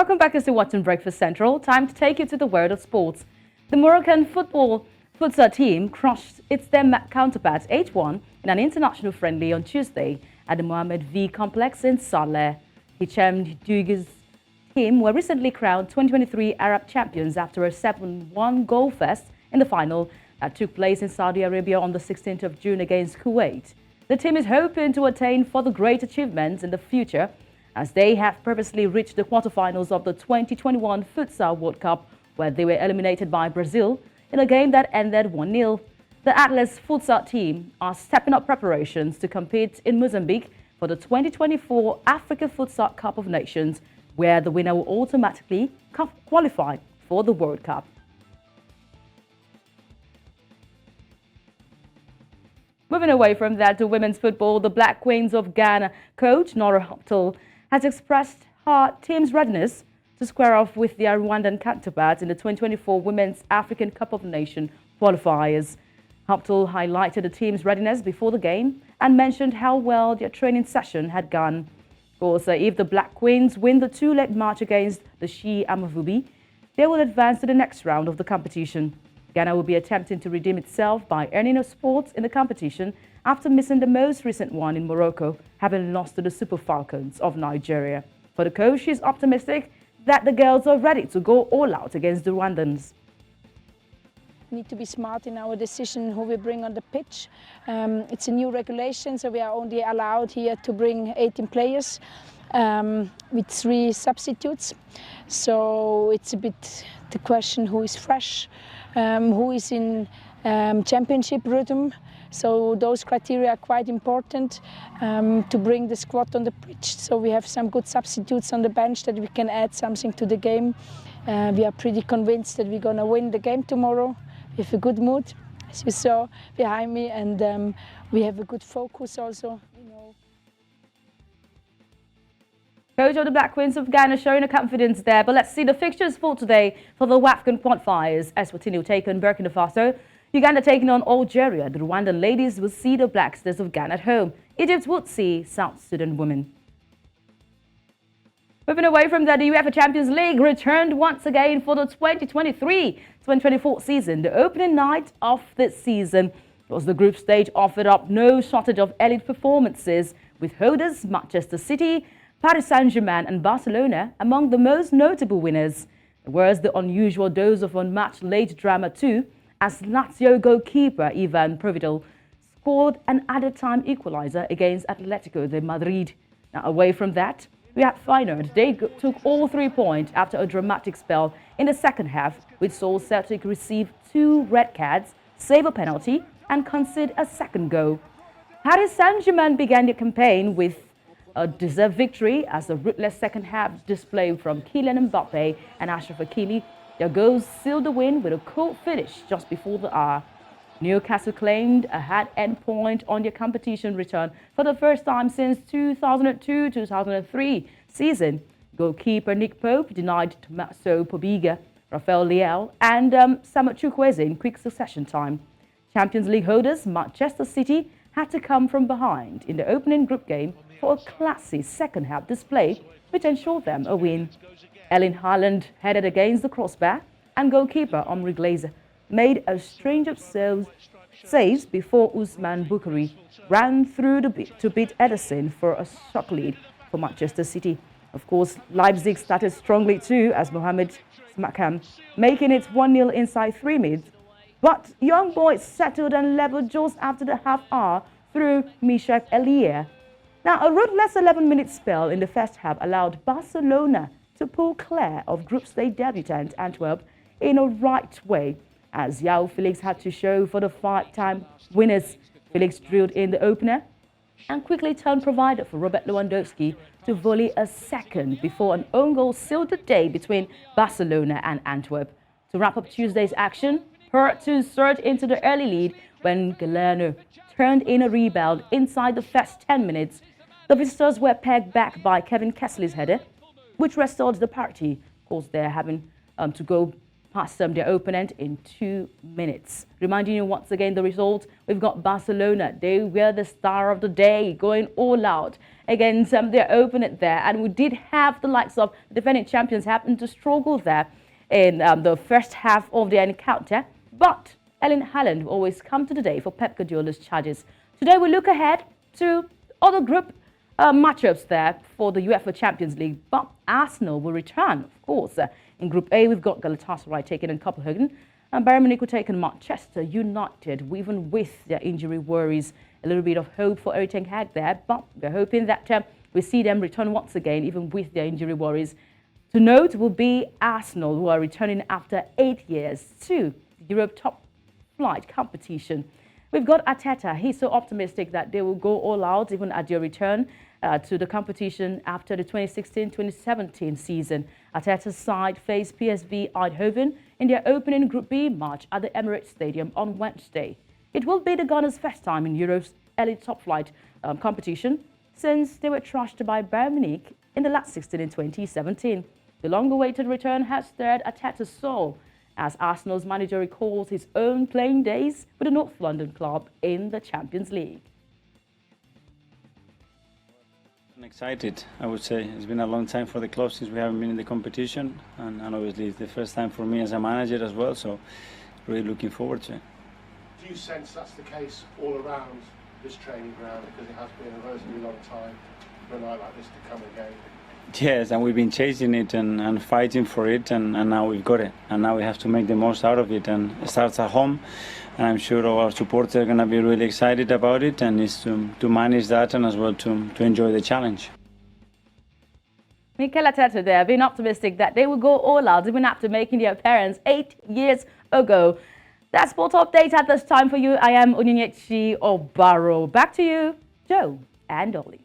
Welcome back to watching Breakfast Central. Time to take you to the world of sports. The Moroccan Futsal team crushed its Denmark counterparts 8-1 in an international friendly on Tuesday at the Mohammed V complex in Saleh. Hicham Dougue's team were recently crowned 2023 Arab champions after a 7-1 goal fest in the final that took place in Saudi Arabia on the 16th of June against Kuwait. The team is hoping to attain further great achievements in the future, as they have purposely reached the quarterfinals of the 2021 Futsal World Cup, where they were eliminated by Brazil in a game that ended 1-0. The Atlas Futsal team are stepping up preparations to compete in Mozambique for the 2024 Africa Futsal Cup of Nations, where the winner will automatically qualify for the World Cup. Moving away from that to women's football, the Black Queens of Ghana coach Nora Hoptel has expressed her team's readiness to square off with their Rwandan counterparts in the 2024 Women's African Cup of Nations qualifiers. Hoptel highlighted the team's readiness before the game and mentioned how well their training session had gone. Also, if the Black Queens win the two-leg match against the She Amavubi, they will advance to the next round of the competition. Ghana will be attempting to redeem itself by earning a spot in the competition after missing the most recent one in Morocco, having lost to the Super Falcons of Nigeria. For the coach, she's optimistic that the girls are ready to go all out against the Rwandans. We need to be smart in our decision who we bring on the pitch. It's a new regulation, so we are only allowed here to bring 18 players with 3 substitutes. So it's a bit the question who is fresh, who is in championship rhythm. So those criteria are quite important to bring the squad on the pitch. So we have some good substitutes on the bench that we can add something to the game. We are pretty convinced that we're going to win the game tomorrow. We have a good mood, as you saw behind me, and we have a good focus also. Coach of the Black Queens of Ghana showing a confidence there, but let's see the fixtures for today for the WAFCON qualifiers. Eswatini taking Burkina Faso, Uganda taking on Algeria. The Rwandan ladies will see the Black Stars of Ghana at home. Egypt would see South Sudan women. Moving away from that, the UEFA Champions League returned once again for the 2023-2024 season. The opening night of this season was the group stage offered up no shortage of elite performances, with holders Manchester City, Paris Saint-Germain and Barcelona among the most notable winners. There was the unusual dose of unmatched late drama too, as Lazio goalkeeper Ivan Providel scored an added-time equalizer against Atletico de Madrid. Now, away from that, we had Feyenoord. They took all 3 points after a dramatic spell in the second half, which saw Celtic receive 2 red cards, save a penalty and concede a second goal. Paris Saint-Germain began the campaign with a deserved victory as a ruthless second half display from Kylian Mbappe and Achraf Hakimi. Their goals sealed the win with a cold finish just before the hour. Newcastle claimed a hat-end point on their competition return for the first time since 2002-2003 season. Goalkeeper Nick Pope denied Tommaso Pobega, Rafael Leao and Samuel Chukwueze in quick succession time. Champions League holders Manchester City had to come from behind in the opening group game for a classy second-half display, which ensured them a win. Erling Haaland headed against the crossbar, and goalkeeper Omri Glazer made a string of saves before Usman Bukhari ran through to beat Ederson for a shock lead for Manchester City. Of course, Leipzig started strongly too, as Mohamed Smakam making it 1-0 inside 3 minutes. But young boys settled and leveled just after the half hour through Mishak Elia. Now, a ruthless 11-minute spell in the first half allowed Barcelona to pull clear of group stage debutant Antwerp in a right way, as João Felix had to show for the 5-time winners. Felix drilled in the opener and quickly turned provider for Robert Lewandowski to volley a second before an own goal sealed the day between Barcelona and Antwerp. To wrap up Tuesday's action, Porto surged into the early lead when Galeno turned in a rebound inside the first 10 minutes. The visitors were pegged back by Kevin Kessley's header, which restored the parity. Of course, they're having to go past their opponent in 2 minutes. Reminding you once again the result, we've got Barcelona. They were the star of the day, going all out against their opponent there. And we did have the likes of the defending champions happen to struggle there in the first half of their encounter. But Erling Haaland will always come to the day for Pep Guardiola's charges. Today we look ahead to other group matchups there for the UEFA Champions League. But Arsenal will return, of course. In Group A, we've got Galatasaray taking on Copenhagen, and Bayern Munich will take on Manchester United, even with their injury worries. A little bit of hope for Erik ten Hag there, but we're hoping that we see them return once again, even with their injury worries. To note will be Arsenal, who are returning after 8 years to the Europe top flight competition. We've got Arteta. He's so optimistic that they will go all out even at their return to the competition after the 2016-2017 season. Arteta's side faced PSV Eindhoven in their opening Group B match at the Emirates Stadium on Wednesday. It will be the Gunners' first time in Europe's elite top flight competition since they were trashed by Bayern Munich in the last 16 in 2017. The long-awaited return has stirred Arteta's soul as Arsenal's manager recalls his own playing days with the North London club in the Champions League. I'm excited, I would say. It's been a long time for the club since we haven't been in the competition, and obviously it's the first time for me as a manager as well, so really looking forward to it. Do you sense that's the case all around this training ground, because it has been a relatively long time for a night like this to come again? Yes, and we've been chasing it and fighting for it, and now we've got it. And now we have to make the most out of it, and it starts at home. And I'm sure all our supporters are going to be really excited about it, and it's to manage that and as well to enjoy the challenge. Mikel Arteta there being optimistic that they will go all out even after making their appearance 8 years ago. That's Sport Update at this time for you. I am Onyinyechi Obaro. Back to you, Joe and Olive.